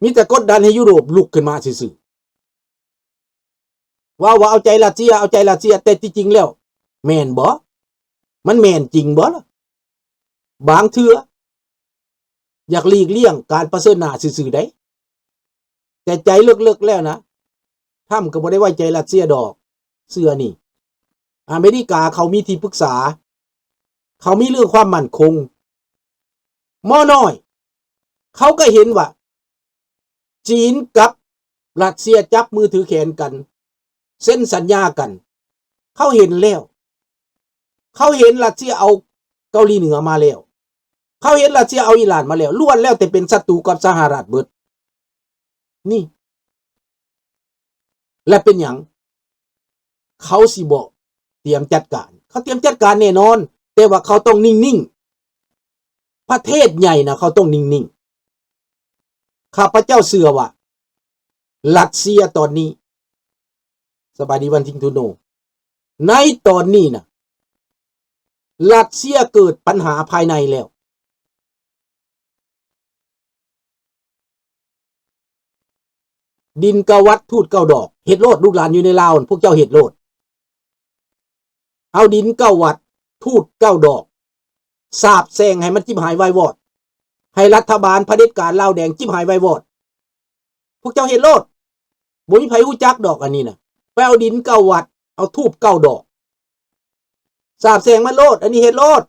มีแต่กดดันให้ยุโรปลุกขึ้นมาซื่อๆว่าเอาใจรัสเซียเอาใจรัสเซียแต่จริงๆแล้วแม่นบ่มันแม่นจริงบ่ล่ะบางเทื่ออยากหลีกเลี่ยงการประเสริฐหน้าซื่อๆได้แต่ใจลึกๆแล้วนะทำก็บ่ได้ไว้ใจรัสเซียดอกเสื้อนี่อเมริกาเขามีที่ปรึกษาเขามีเรื่องความมั่นคงม้อน้อยเขาก็เห็นว่าจีนกับรัสเซียจับมือถือแขนกันเซ็นสัญญากันเขาเห็นแล้วเขาเห็นรัสเซียเอาเกาหลีเหนือมาแล้วเขาเห็นรัสเซียเอาอิหร่านมาแล้วล้วนแล้วแต่เป็นศัตรูกับสหรัฐเบิดนี่และเป็นหยังเขาสิบ่เตรียมจัดการเขาเตรียมจัดการแน่นอนแต่ว่าเขาต้องนิ่งๆประเทศใหญ่นะเขาต้องนิ่งๆข้าพเจ้าเชื่อว่ารัสเซียตอนนี้สบายดีวันทิงทูโนในตอนนี้นะรัสเซียเกิดปัญหาภายในแล้วดินกวัดทูดเก้าดอกเห็ดโลดลูกหลานอยู่ในลาวพวกเจ้าเห็ดโลดเอาดินเก้าวัดทูดเก้าดอกสาบแซงให้มันจิ้มหายวายวอดให้รัฐบาลเผด็จการลาวแดงจิ้มหายวายวอดพวกเจ้าเห็ดโลดบ่มีไผฮู้จักดอกอันนี้นะไปเอาดินเก้าวัดเอาทูบเก้าดอกสาบแซงมันโลดอันนี้เห็ดโลด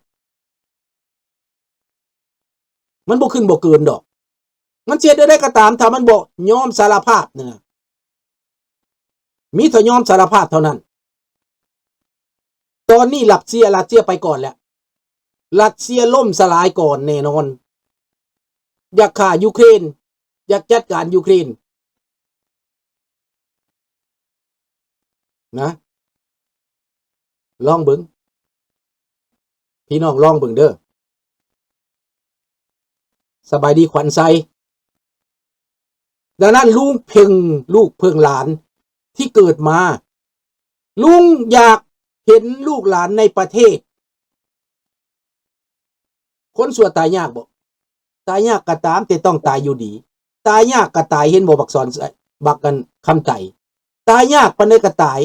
มันบ่ขึ้นบ่เกินดอกมันเจ็ดได้ก็ตามถ้ามันบ่ยอมสารภาพนะมีแต่ยอมสารภาพเท่านั้นตอนนี้รัสเซียไปก่อนแล้วรัสเซียล่มสลายก่อนแน่นอนอยากฆ่ายูเครนอยากจัดการยูเครนนะลองเบิ่งพี่น้องลองเบิ่งเด้อสบายดีขวัญไซดังนั้นลูกเพิ่งหลานที่เกิดมาลุงอยากเห็นลูกหลานในประเทศคนสัวตายยากบ่ตายยากก็ตามแต่ต้องตายอยู่ดีตายยากก็ตายเห็นบ่บักสอนบักกันคำไต่ตายยากปานใดก็ตาย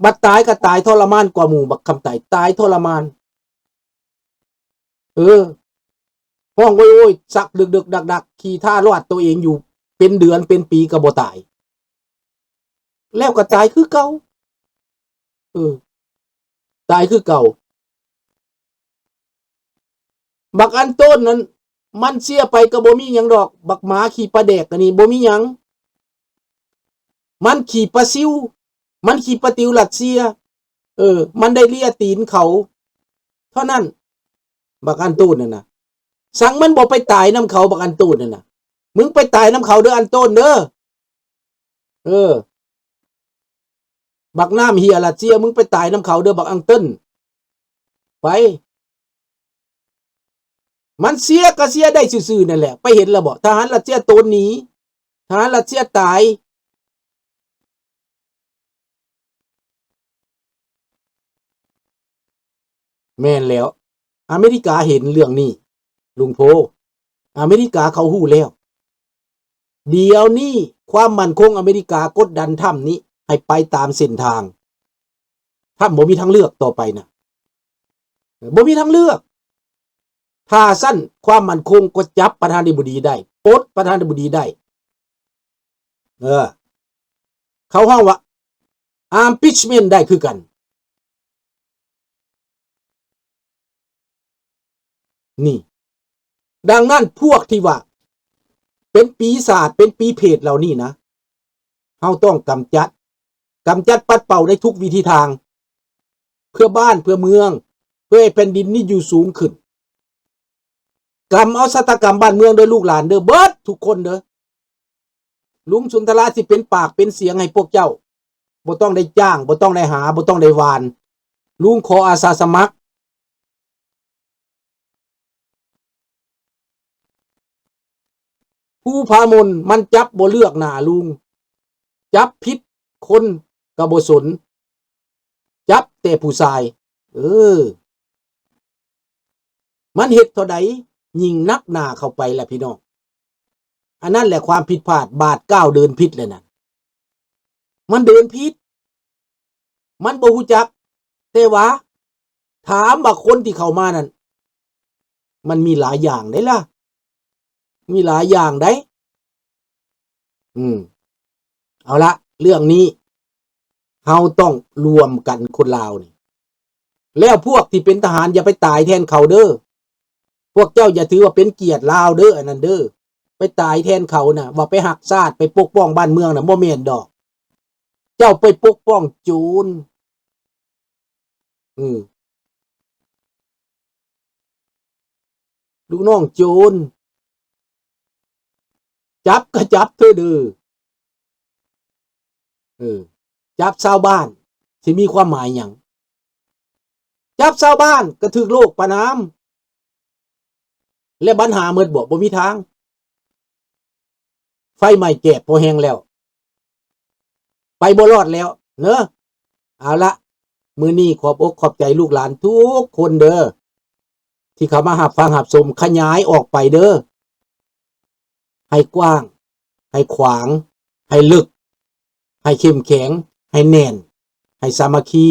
บัดตายก็ตายทรมานกว่าหมู่บักคำไต่ตายทรมานห้องโอ้ยสักดึกๆดักๆขี่ท่ารอดตัวเองอยู่เป็นเดือนเป็นปีก็บ่ตายแล้วก็ตายคือเก่าตายคือเก่าบักอันต้นนั้นมันเสียไปก็บ่มีหยังดอกบักหมาขี่ปลาแดกอันนี้บ่มีหยังมันขี่ปลาซิวมันขี่ปลาติวรัสเซียมันได้เลียตีนเขาเท่านั้นบักอันต้นนั่นน่ะสั่งมันบ่ไปตายน้ำเขาบักอันต้นนั่นน่ะมึงไปตายน้ำเขาเด้ออันต้นเด้อบักน้ำเฮียรัสเซียมึงไปตายน้ำเขาเด้อบักอังเติ้นไปมันเสียก็เสียได้ซื่อๆนั่นแหละไปเห็นแล้วบ่ทหารรัสเซียโตนหนีทหารรัสเซียตายแม่นแล้วอเมริกาเห็นเรื่องนี้ลุงโพอเมริกาเขาฮู้แล้วเดี๋ยวนี้ความมั่นคงอเมริกากดดันถ้ำนี้ให้ไปตามเส้นทางถ้ำบ่มีทางเลือกต่อไปนะบ่มีทางเลือกถ้าสั้นความมั่นคงก็จับประธานาธิบดีได้ปลดประธานาธิบดีได้เขาห้องว่า impeachment ได้คือกันนี่ดังนั้นพวกที่ว่าเป็นปีศาจเป็นปีเพศเหล่านี้นะเฮาต้องกำจัดปัดเป่าในทุกวิธีทางเพื่อบ้านเพื่อเมืองเพื่อให้แผ่นดินนี้อยู่สูงขึ้นกรรมเอาชะตากรรมบ้านเมืองโดยลูกหลานเด้อเบิดทุกคนเด้อลุงสุนทรสิเป็นปากเป็นเสียงให้พวกเจ้าบ่ต้องได้จ้างบ่ต้องได้หาบ่ต้องได้วานลุงขออาสาสมัครผู้พามนมันจับบ่เลือกหน้าลุงจับผิดคนก็บ่สนจับแต่ผู้ชายมันเฮ็ดเท่าใดยิ่งนักหน้าเข้าไปแหละพี่น้อง อันนั้นแหละความผิดพลาดบาทก้าวเดินผิดเลยนะมันเดินผิดมันบ่ฮู้จักแต่ว่าถามว่าคนที่เข้ามานั่นมันมีหลายอย่างได้ล่ะมีหลายอย่างได้เอาละเรื่องนี้เฮาต้องรวมกันคนลาวนี่แล้วพวกที่เป็นทหารอย่าไปตายแทนเขาเด้อพวกเจ้าอย่าถือว่าเป็นเกียรติลาวเด้ออันนั้นเด้อไปตายแทนเขาน่ะว่าไปหักชาติไปปกป้องบ้านเมืองน่ะบ่แม่นดอกเจ้าไปปกป้องโจรลูกน้องโจรจับก็จับเธอเด้อจับชาวบ้านสิมีความหมายหยังจับชาวบ้านก็ถึกโลกประนามและปัญหาเมิดบ่มีทางไฟไหม้แก่พอแห้งแล้วไปบ่รอดแล้วเนอะเอาละมื้อนี้ขอบอกขอบใจลูกหลานทุกคนเด้อที่เขามาหับฟังหับชมขยายออกไปเด้อให้กว้างให้ขวางให้ลึกให้เข้มแข็งให้แน่นให้สามัคคี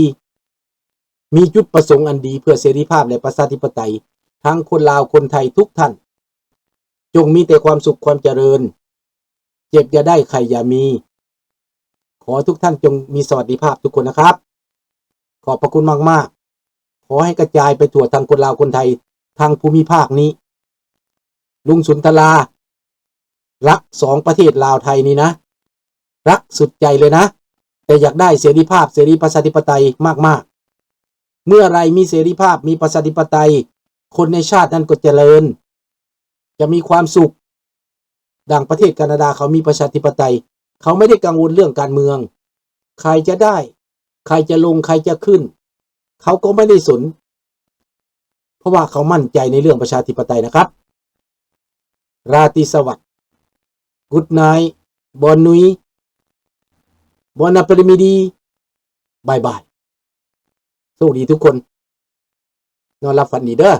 มีจุดประสงค์อันดีเพื่อเสรีภาพและประชาธิปไตยทั้งคนลาวคนไทยทุกท่านจงมีแต่ความสุขความเจริญเจ็บอย่าได้ไข้อย่ามีขอทุกท่านจงมีสวัสดิภาพทุกคนนะครับขอบพระคุณมากๆขอให้กระจายไปทั่วทั้งคนลาวคนไทยทางภูมิภาคนี้ลุงสุนทรารัก2ประเทศลาวไทยนี่นะรักสุดใจเลยนะแต่อยากได้เสรีภาพเสรีประชาธิปไตยมากๆเมื่อไรมีเสรีภาพมีประชาธิปไตยคนในชาตินั้นก็เจริญจะมีความสุขดังประเทศแคนาดาเขามีประชาธิปไตยเขาไม่ได้กังวลเรื่องการเมืองใครจะได้ใครจะลงใครจะขึ้นเขาก็ไม่ได้สนเพราะว่าเขามั่นใจในเรื่องประชาธิปไตยนะครับราตรีสวัสดิ์กุดไนท์บอนนุยบอนนาเปรมิดีบายบายสวัสดีทุกคนนอนหลับฝันดีเด้อ